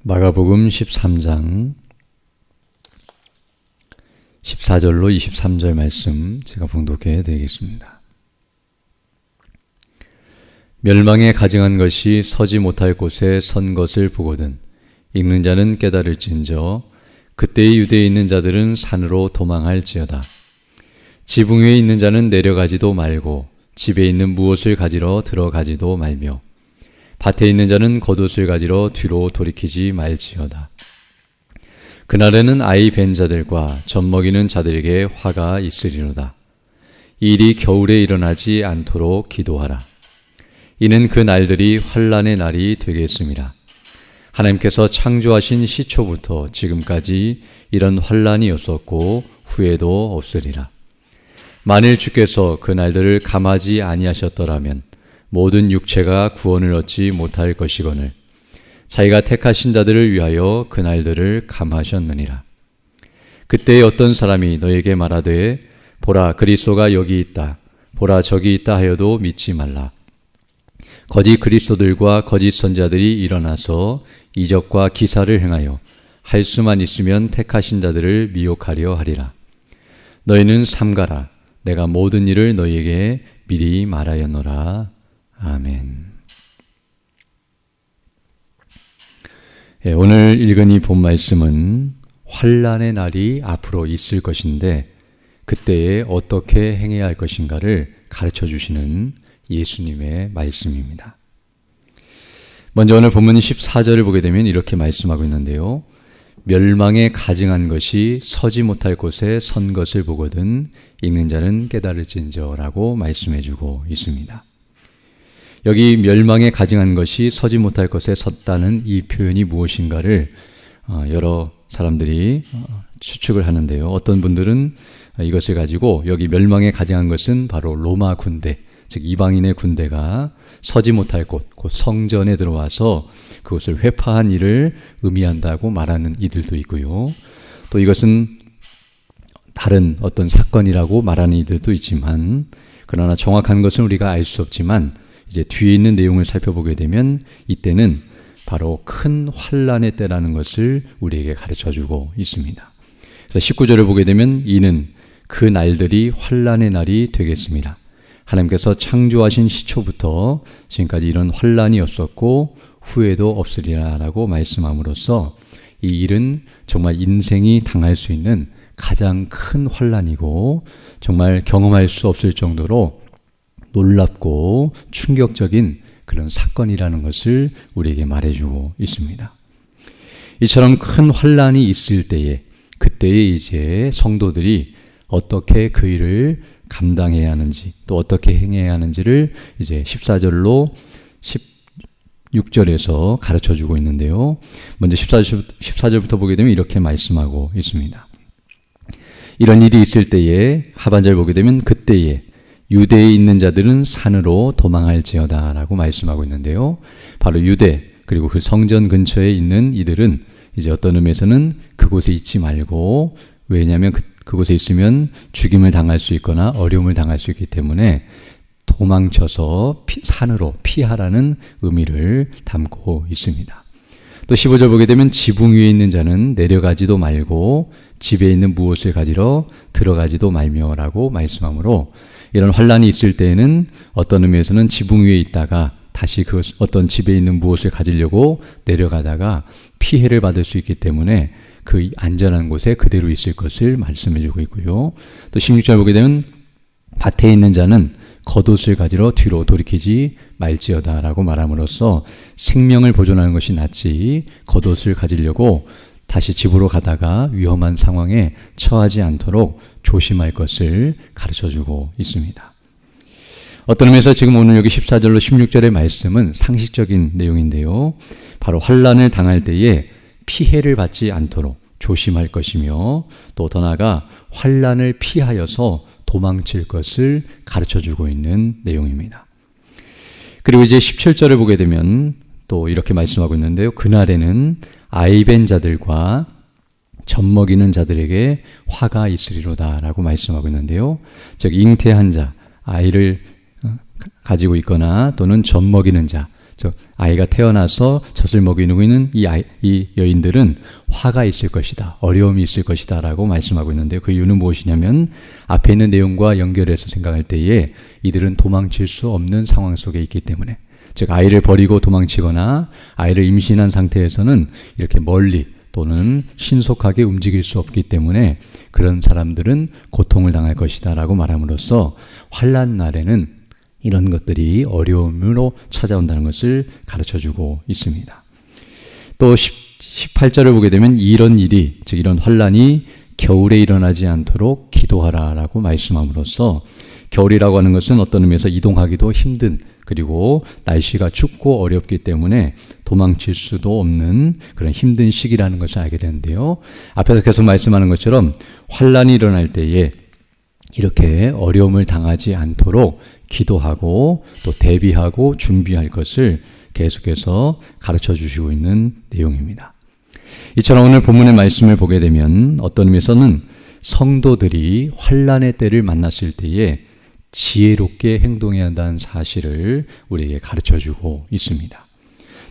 마가복음 13장 14절로 23절 말씀 제가 봉독해 드리겠습니다. 멸망에 가증한 것이 서지 못할 곳에 선 것을 보거든 읽는 자는 깨달을진저 그때의 유대에 있는 자들은 산으로 도망할지어다. 지붕 위에 있는 자는 내려가지도 말고 집에 있는 무엇을 가지러 들어가지도 말며 밭에 있는 자는 겉옷을 가지러 뒤로 돌이키지 말지어다. 그날에는 아이 벤 자들과 젖 먹이는 자들에게 화가 있으리로다. 이 일이 겨울에 일어나지 않도록 기도하라. 이는 그 날들이 환난의 날이 되겠습니다. 하나님께서 창조하신 시초부터 지금까지 이런 환난이 없었고 후에도 없으리라. 만일 주께서 그 날들을 감하지 아니하셨더라면 모든 육체가 구원을 얻지 못할 것이거늘 자기가 택하신 자들을 위하여 그 날들을 감하셨느니라. 그때에 어떤 사람이 너에게 말하되 보라 그리스도가 여기 있다 보라 저기 있다 하여도 믿지 말라. 거짓 그리스도들과 거짓 선자들이 일어나서 이적과 기사를 행하여 할 수만 있으면 택하신 자들을 미혹하려 하리라. 너희는 삼가라. 내가 모든 일을 너희에게 미리 말하였노라. 아멘. 오늘 읽은 이 본 말씀은 환난의 날이 앞으로 있을 것인데 그때에 어떻게 행해야 할 것인가를 가르쳐 주시는 예수님의 말씀입니다. 먼저 오늘 본문 14절을 보게 되면 이렇게 말씀하고 있는데요. 멸망에 가증한 것이 서지 못할 곳에 선 것을 보거든 읽는 자는 깨달을진저라고 말씀해 주고 있습니다. 여기 멸망에 가증한 것이 서지 못할 것에 섰다는 이 표현이 무엇인가를 여러 사람들이 추측을 하는데요. 어떤 분들은 이것을 가지고 여기 멸망에 가증한 것은 바로 로마 군대, 즉 이방인의 군대가 서지 못할 곳, 곧 성전에 들어와서 그것을 회파한 일을 의미한다고 말하는 이들도 있고요. 또 이것은 다른 어떤 사건이라고 말하는 이들도 있지만 그러나 정확한 것은 우리가 알 수 없지만 이제 뒤에 있는 내용을 살펴보게 되면 이때는 바로 큰 환난의 때라는 것을 우리에게 가르쳐주고 있습니다. 그래서 19절을 보게 되면 이는 그 날들이 환난의 날이 되겠습니다. 하나님께서 창조하신 시초부터 지금까지 이런 환난이 없었고 후에도 없으리라라고 말씀함으로써 이 일은 정말 인생이 당할 수 있는 가장 큰 환난이고 정말 경험할 수 없을 정도로 놀랍고 충격적인 그런 사건이라는 것을 우리에게 말해주고 있습니다. 이처럼 큰 환난이 있을 때에 그때에 이제 성도들이 어떻게 그 일을 감당해야 하는지 또 어떻게 행해야 하는지를 이제 14절로 16절에서 가르쳐주고 있는데요. 먼저 14절부터 보게 되면 이렇게 말씀하고 있습니다. 이런 일이 있을 때에 하반절 보게 되면 그때에 유대에 있는 자들은 산으로 도망할지어다 라고 말씀하고 있는데요. 바로 유대 그리고 그 성전 근처에 있는 이들은 이제 어떤 의미에서는 그곳에 있지 말고 왜냐하면 그곳에 있으면 죽임을 당할 수 있거나 어려움을 당할 수 있기 때문에 도망쳐서 산으로 피하라는 의미를 담고 있습니다. 또 15절 보게 되면 지붕 위에 있는 자는 내려가지도 말고 집에 있는 무엇을 가지러 들어가지도 말며라고 말씀하므로 이런 환난이 있을 때에는 어떤 의미에서는 지붕 위에 있다가 다시 그 어떤 집에 있는 무엇을 가지려고 내려가다가 피해를 받을 수 있기 때문에 그 안전한 곳에 그대로 있을 것을 말씀해 주고 있고요. 또 16절 보게 되면 밭에 있는 자는 겉옷을 가지러 뒤로 돌이키지 말지어다 라고 말함으로써 생명을 보존하는 것이 낫지 겉옷을 가지려고 다시 집으로 가다가 위험한 상황에 처하지 않도록 조심할 것을 가르쳐주고 있습니다. 어떤 의미에서 지금 오늘 여기 14절로 16절의 말씀은 상식적인 내용인데요. 바로 환난을 당할 때에 피해를 받지 않도록 조심할 것이며 또 더 나아가 환난을 피하여서 도망칠 것을 가르쳐주고 있는 내용입니다. 그리고 이제 17절을 보게 되면 또 이렇게 말씀하고 있는데요. 그날에는 아이 벤 자들과 젖 먹이는 자들에게 화가 있으리로다 라고 말씀하고 있는데요. 즉 잉태한 자, 아이를 가지고 있거나 또는 젖 먹이는 자, 아이가 태어나서 젖을 먹이고 있는 이 여인들은 화가 있을 것이다, 어려움이 있을 것이다 라고 말씀하고 있는데요. 그 이유는 무엇이냐면 앞에 있는 내용과 연결해서 생각할 때에 이들은 도망칠 수 없는 상황 속에 있기 때문에, 즉 아이를 버리고 도망치거나 아이를 임신한 상태에서는 이렇게 멀리 또는 신속하게 움직일 수 없기 때문에 그런 사람들은 고통을 당할 것이다 라고 말함으로써 환난 날에는 이런 것들이 어려움으로 찾아온다는 것을 가르쳐주고 있습니다. 또 18절을 보게 되면 이런 일이, 즉 이런 환난이 겨울에 일어나지 않도록 기도하라 라고 말씀함으로써, 겨울이라고 하는 것은 어떤 의미에서 이동하기도 힘든, 그리고 날씨가 춥고 어렵기 때문에 도망칠 수도 없는 그런 힘든 시기라는 것을 알게 되는데요. 앞에서 계속 말씀하는 것처럼 환난이 일어날 때에 이렇게 어려움을 당하지 않도록 기도하고 또 대비하고 준비할 것을 계속해서 가르쳐 주시고 있는 내용입니다. 이처럼 오늘 본문의 말씀을 보게 되면 어떤 의미에서는 성도들이 환난의 때를 만났을 때에 지혜롭게 행동해야 한다는 사실을 우리에게 가르쳐 주고 있습니다.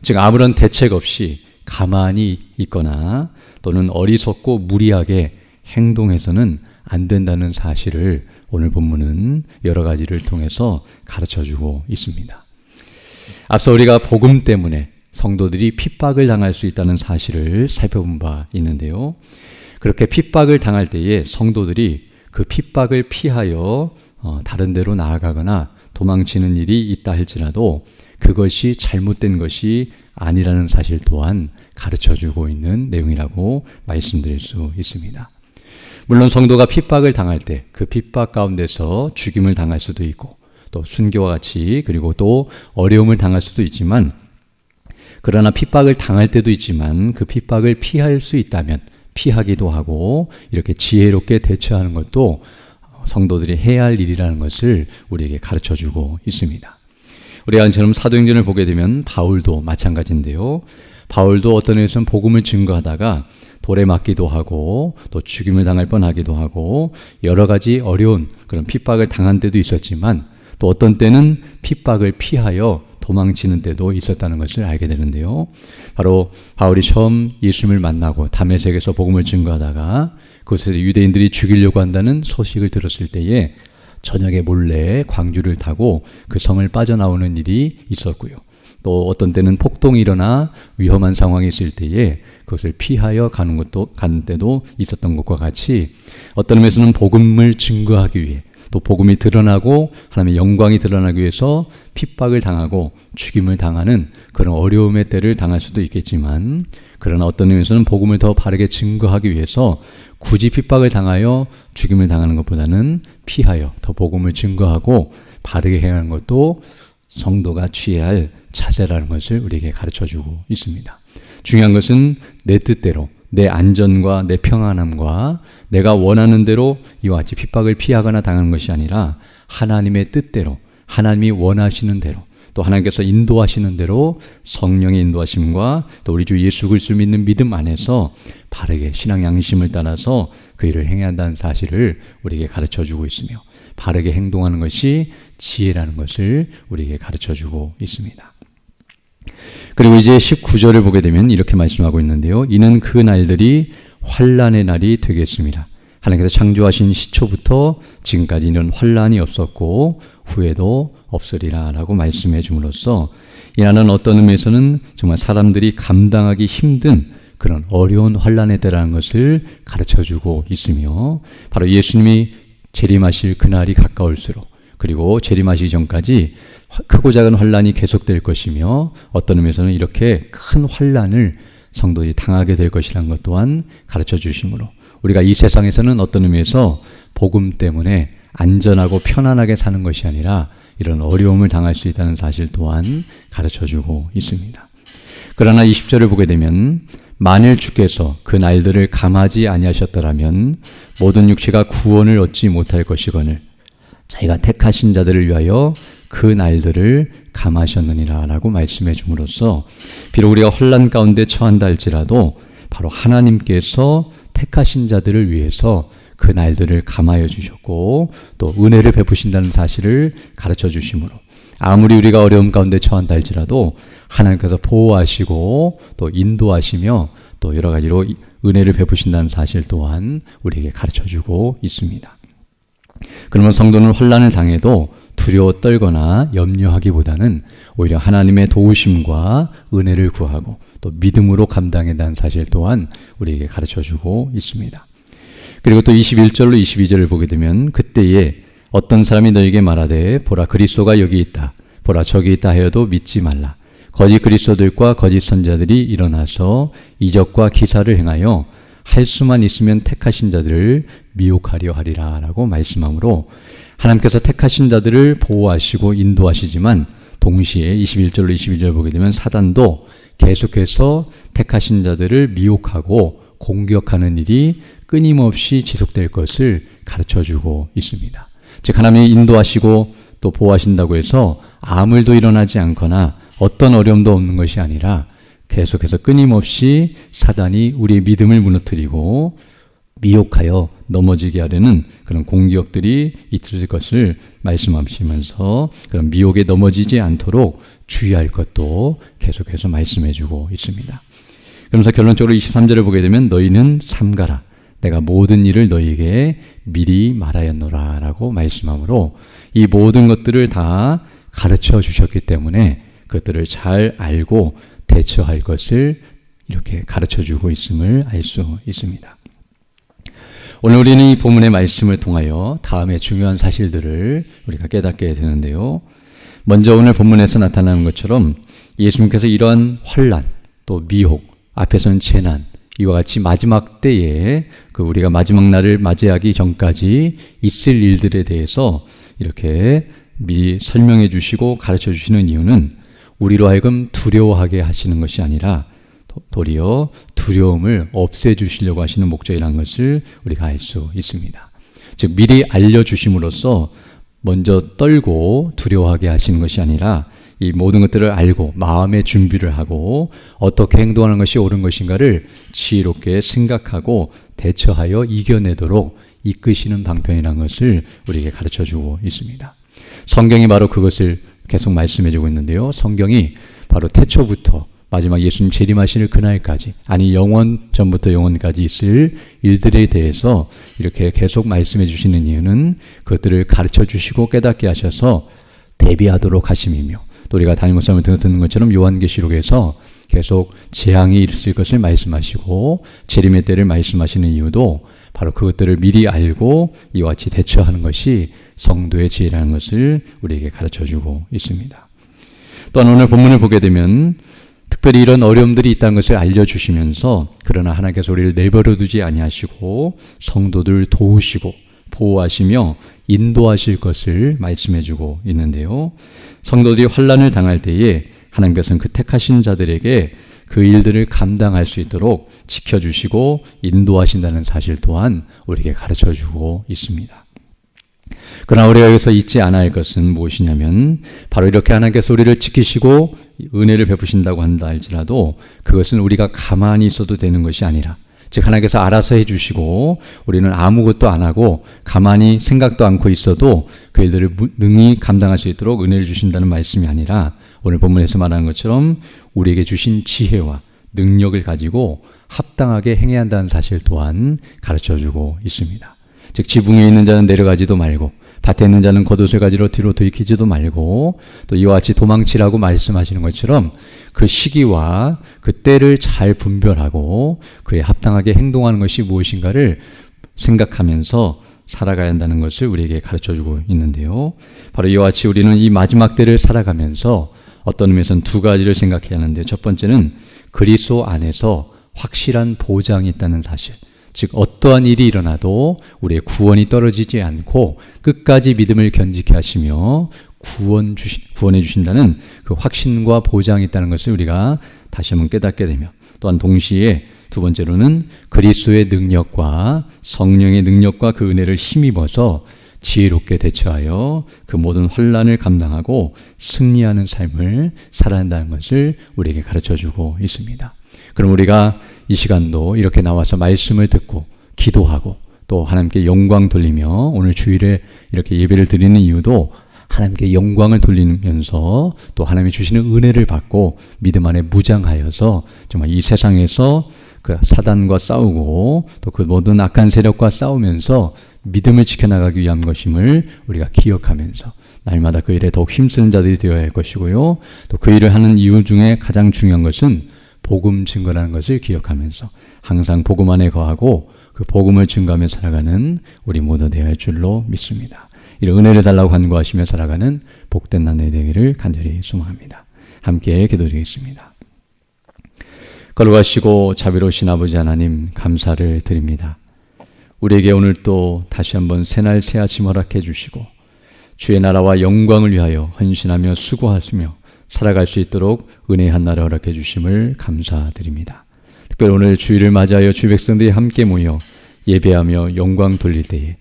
즉 아무런 대책 없이 가만히 있거나 또는 어리석고 무리하게 행동해서는 안 된다는 사실을 오늘 본문은 여러 가지를 통해서 가르쳐주고 있습니다. 앞서 우리가 복음 때문에 성도들이 핍박을 당할 수 있다는 사실을 살펴본 바 있는데요. 그렇게 핍박을 당할 때에 성도들이 그 핍박을 피하여 다른 데로 나아가거나 도망치는 일이 있다 할지라도 그것이 잘못된 것이 아니라는 사실 또한 가르쳐주고 있는 내용이라고 말씀드릴 수 있습니다. 물론 성도가 핍박을 당할 때 그 핍박 가운데서 죽임을 당할 수도 있고 또 순교와 같이, 그리고 또 어려움을 당할 수도 있지만, 그러나 핍박을 당할 때도 있지만 그 핍박을 피할 수 있다면 피하기도 하고 이렇게 지혜롭게 대처하는 것도 성도들이 해야 할 일이라는 것을 우리에게 가르쳐주고 있습니다. 우리가 이처럼 사도행전을 보게 되면 바울도 마찬가지인데요. 바울도 어떤 의미에서는 복음을 증거하다가 돌에 맞기도 하고 또 죽임을 당할 뻔하기도 하고 여러 가지 어려운 그런 핍박을 당한 때도 있었지만, 또 어떤 때는 핍박을 피하여 도망치는 때도 있었다는 것을 알게 되는데요. 바로 바울이 처음 예수님을 만나고 다메섹에서 복음을 증거하다가 그곳에서 유대인들이 죽이려고 한다는 소식을 들었을 때에 저녁에 몰래 광주를 타고 그 성을 빠져나오는 일이 있었고요. 또 어떤 때는 폭동이 일어나 위험한 상황이 있을 때에 그것을 피하여 가는 때도 있었던 것과 같이, 어떤 의미에서는 복음을 증거하기 위해, 또 복음이 드러나고 하나님의 영광이 드러나기 위해서 핍박을 당하고 죽임을 당하는 그런 어려움의 때를 당할 수도 있겠지만, 그러나 어떤 의미에서는 복음을 더 바르게 증거하기 위해서 굳이 핍박을 당하여 죽임을 당하는 것보다는 피하여 더 복음을 증거하고 바르게 행하는 것도 성도가 취해야 할 자세라는 것을 우리에게 가르쳐주고 있습니다. 중요한 것은 내 뜻대로, 내 안전과 내 평안함과 내가 원하는 대로 이와 같이 핍박을 피하거나 당하는 것이 아니라 하나님의 뜻대로, 하나님이 원하시는 대로, 또 하나님께서 인도하시는 대로 성령의 인도하심과 또 우리 주 예수 그리스도를 믿는 믿음 안에서 바르게 신앙 양심을 따라서 그 일을 행해야 한다는 사실을 우리에게 가르쳐주고 있으며, 바르게 행동하는 것이 지혜라는 것을 우리에게 가르쳐주고 있습니다. 그리고 이제 19절을 보게 되면 이렇게 말씀하고 있는데요. 이는 그 날들이 환난의 날이 되겠습니다. 하나님께서 창조하신 시초부터 지금까지 이런 환난이 없었고 후에도 없으리라 라고 말씀해 줌으로써, 이 날은 어떤 의미에서는 정말 사람들이 감당하기 힘든 그런 어려운 환난의 때라는 것을 가르쳐주고 있으며, 바로 예수님이 재림하실 그날이 가까울수록, 그리고 재림하시기 전까지 크고 작은 환난이 계속될 것이며, 어떤 의미에서는 이렇게 큰 환난을 성도들이 당하게 될 것이라는 것 또한 가르쳐 주심으로, 우리가 이 세상에서는 어떤 의미에서 복음 때문에 안전하고 편안하게 사는 것이 아니라 이런 어려움을 당할 수 있다는 사실 또한 가르쳐주고 있습니다. 그러나 20절을 보게 되면 만일 주께서 그 날들을 감하지 아니하셨더라면 모든 육체가 구원을 얻지 못할 것이거늘 자기가 택하신 자들을 위하여 그 날들을 감하셨느니라 라고 말씀해 줌으로써, 비록 우리가 혼란 가운데 처한다 할지라도 바로 하나님께서 택하신 자들을 위해서 그 날들을 감하여 주셨고 또 은혜를 베푸신다는 사실을 가르쳐 주심으로, 아무리 우리가 어려움 가운데 처한다 할지라도 하나님께서 보호하시고 또 인도하시며 또 여러 가지로 은혜를 베푸신다는 사실 또한 우리에게 가르쳐주고 있습니다. 그러면 성도는 환난을 당해도 두려워 떨거나 염려하기보다는 오히려 하나님의 도우심과 은혜를 구하고 또 믿음으로 감당한다는 사실 또한 우리에게 가르쳐주고 있습니다. 그리고 또 21절로 22절을 보게 되면 그때에 어떤 사람이 너에게 말하되 보라 그리스도가 여기 있다 보라 저기 있다 하여도 믿지 말라. 거짓 그리스도들과 거짓 선자들이 일어나서 이적과 기사를 행하여 할 수만 있으면 택하신 자들을 미혹하려 하리라 라고 말씀하므로 하나님께서 택하신 자들을 보호하시고 인도하시지만 동시에 21절로 22절 보게 되면 사단도 계속해서 택하신 자들을 미혹하고 공격하는 일이 끊임없이 지속될 것을 가르쳐주고 있습니다. 즉 하나님이 인도하시고 또 보호하신다고 해서 아무 일도 일어나지 않거나 어떤 어려움도 없는 것이 아니라 계속해서 끊임없이 사단이 우리의 믿음을 무너뜨리고 미혹하여 넘어지게 하려는 그런 공격들이 있을 것을 말씀하시면서 그런 미혹에 넘어지지 않도록 주의할 것도 계속해서 말씀해주고 있습니다. 그러면서 결론적으로 23절을 보게 되면 너희는 삼가라. 내가 모든 일을 너희에게 미리 말하였노라 라고 말씀하므로 이 모든 것들을 다 가르쳐 주셨기 때문에 그것들을 잘 알고 대처할 것을 이렇게 가르쳐주고 있음을 알 수 있습니다. 오늘 우리는 이 본문의 말씀을 통하여 다음의 중요한 사실들을 우리가 깨닫게 되는데요. 먼저 오늘 본문에서 나타나는 것처럼 예수님께서 이러한 환난, 또 미혹, 앞에서는 재난, 이와 같이 마지막 때에 우리가 마지막 날을 맞이하기 전까지 있을 일들에 대해서 이렇게 미리 설명해 주시고 가르쳐 주시는 이유는 우리로 하여금 두려워하게 하시는 것이 아니라 도리어 두려움을 없애주시려고 하시는 목적이라는 것을 우리가 알 수 있습니다. 즉 미리 알려주심으로써 먼저 떨고 두려워하게 하시는 것이 아니라 이 모든 것들을 알고 마음의 준비를 하고 어떻게 행동하는 것이 옳은 것인가를 지혜롭게 생각하고 대처하여 이겨내도록 이끄시는 방편이라는 것을 우리에게 가르쳐주고 있습니다. 성경이 바로 그것을 계속 말씀해주고 있는데요. 성경이 바로 태초부터 마지막 예수님 재림하시는 그날까지, 아니 영원 전부터 영원까지 있을 일들에 대해서 이렇게 계속 말씀해 주시는 이유는 그것들을 가르쳐 주시고 깨닫게 하셔서 대비하도록 하심이며, 또 우리가 담임 목사님을 듣는 것처럼 요한계시록에서 계속 재앙이 있을 것을 말씀하시고 재림의 때를 말씀하시는 이유도 바로 그것들을 미리 알고 이와 같이 대처하는 것이 성도의 지혜라는 것을 우리에게 가르쳐주고 있습니다. 또한 오늘 본문을 보게 되면 특별히 이런 어려움들이 있다는 것을 알려주시면서 그러나 하나님께서 우리를 내버려 두지 아니하시고 성도들 도우시고 보호하시며 인도하실 것을 말씀해주고 있는데요. 성도들이 환난을 당할 때에 하나님께서는 그 택하신 자들에게 그 일들을 감당할 수 있도록 지켜주시고 인도하신다는 사실 또한 우리에게 가르쳐주고 있습니다. 그러나 우리가 여기서 잊지 않아야 할 것은 무엇이냐면 바로 이렇게 하나님께서 우리를 지키시고 은혜를 베푸신다고 한다 할지라도 그것은 우리가 가만히 있어도 되는 것이 아니라, 즉 하나님께서 알아서 해주시고 우리는 아무것도 안 하고 가만히 생각도 않고 있어도 그 일들을 능히 감당할 수 있도록 은혜를 주신다는 말씀이 아니라 오늘 본문에서 말하는 것처럼 우리에게 주신 지혜와 능력을 가지고 합당하게 행해야 한다는 사실 또한 가르쳐주고 있습니다. 즉 지붕 위에 있는 자는 내려가지도 말고 밭에 있는 자는 겉옷을 가지러 뒤로 돌이키지도 말고 또 이와 같이 도망치라고 말씀하시는 것처럼 그 시기와 그 때를 잘 분별하고 그에 합당하게 행동하는 것이 무엇인가를 생각하면서 살아가야 한다는 것을 우리에게 가르쳐주고 있는데요. 바로 이와 같이 우리는 이 마지막 때를 살아가면서 어떤 의미에서는 두 가지를 생각해야 하는데, 첫 번째는 그리스도 안에서 확실한 보장이 있다는 사실, 즉 어떠한 일이 일어나도 우리의 구원이 떨어지지 않고 끝까지 믿음을 견지케 하시며 구원해 주신다는 그 확신과 보장이 있다는 것을 우리가 다시 한번 깨닫게 되며, 또한 동시에 두 번째로는 그리스도의 능력과 성령의 능력과 그 은혜를 힘입어서 지혜롭게 대처하여 그 모든 환난을 감당하고 승리하는 삶을 살아야 한다는 것을 우리에게 가르쳐주고 있습니다. 그럼 우리가 이 시간도 이렇게 나와서 말씀을 듣고 기도하고 또 하나님께 영광 돌리며 오늘 주일에 이렇게 예배를 드리는 이유도 하나님께 영광을 돌리면서 또 하나님이 주시는 은혜를 받고 믿음 안에 무장하여서 정말 이 세상에서 그 사단과 싸우고 또 그 모든 악한 세력과 싸우면서 믿음을 지켜나가기 위한 것임을 우리가 기억하면서 날마다 그 일에 더욱 힘쓰는 자들이 되어야 할 것이고요. 또 그 일을 하는 이유 중에 가장 중요한 것은 복음 증거라는 것을 기억하면서 항상 복음 안에 거하고 그 복음을 증거하며 살아가는 우리 모두 되어야 할 줄로 믿습니다. 이런 은혜를 달라고 간구하시며 살아가는 복된 나날이 되기를 간절히 소망합니다. 함께 기도드리겠습니다. 걸어가시고 자비로우신 아버지 하나님 감사를 드립니다. 우리에게 오늘 또 다시 한번 새날 새아침 허락해 주시고 주의 나라와 영광을 위하여 헌신하며 수고하시며 살아갈 수 있도록 은혜의 한날을 허락해 주심을 감사드립니다. 특별히 오늘 주일을 맞이하여 주의 백성들이 함께 모여 예배하며 영광 돌릴 때에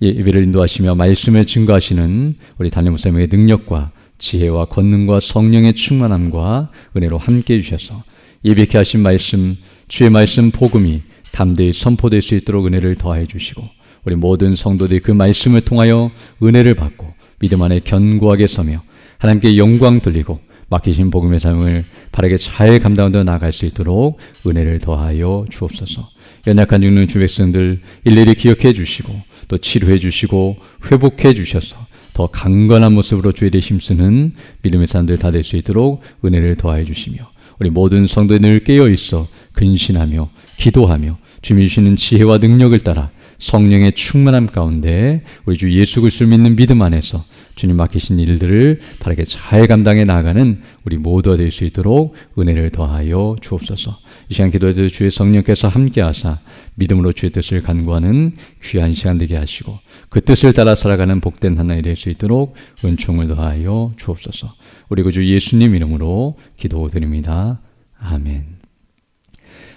예배를 인도하시며 말씀을 증거하시는 우리 담임 목사님의 능력과 지혜와 권능과 성령의 충만함과 은혜로 함께 해주셔서 예배케 하신 말씀, 주의 말씀 복음이 담대히 선포될 수 있도록 은혜를 더해 주시고 우리 모든 성도들이 그 말씀을 통하여 은혜를 받고 믿음 안에 견고하게 서며 하나님께 영광 돌리고 맡기신 복음의 삶을 바르게 잘 감당하며 나아갈 수 있도록 은혜를 더하여 주옵소서. 연약한 죽는 주 백성들 일일이 기억해 주시고 또 치료해 주시고 회복해 주셔서 더 강건한 모습으로 주의 일에 힘쓰는 믿음의 사람들 다 될 수 있도록 은혜를 더하여 주시며 우리 모든 성도들 늘 깨어 있어 근신하며 기도하며 주님이 주시는 지혜와 능력을 따라 성령의 충만함 가운데 우리 주 예수 그리스도를 믿는 믿음 안에서 주님 맡기신 일들을 바르게 잘 감당해 나가는 우리 모두가 될 수 있도록 은혜를 더하여 주옵소서. 이 시간 기도해도 주의 성령께서 함께하사 믿음으로 주의 뜻을 간구하는 귀한 시간 되게 하시고 그 뜻을 따라 살아가는 복된 하나가 될 수 있도록 은총을 더하여 주옵소서. 우리 구주 예수님 이름으로 기도드립니다. 아멘.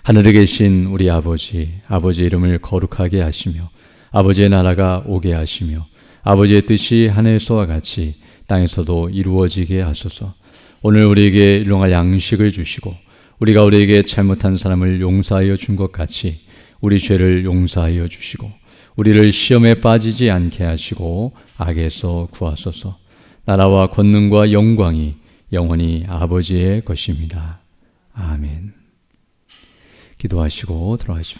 하늘에 계신 우리 아버지의 이름을 거룩하게 하시며 아버지의 나라가 오게 하시며 아버지의 뜻이 하늘에서와 같이 땅에서도 이루어지게 하소서. 오늘 우리에게 일용할 양식을 주시고 우리가 우리에게 잘못한 사람을 용서하여 준 것 같이 우리 죄를 용서하여 주시고 우리를 시험에 빠지지 않게 하시고 악에서 구하소서. 나라와 권능과 영광이 영원히 아버지의 것입니다. 아멘. 기도하시고 들어가시죠.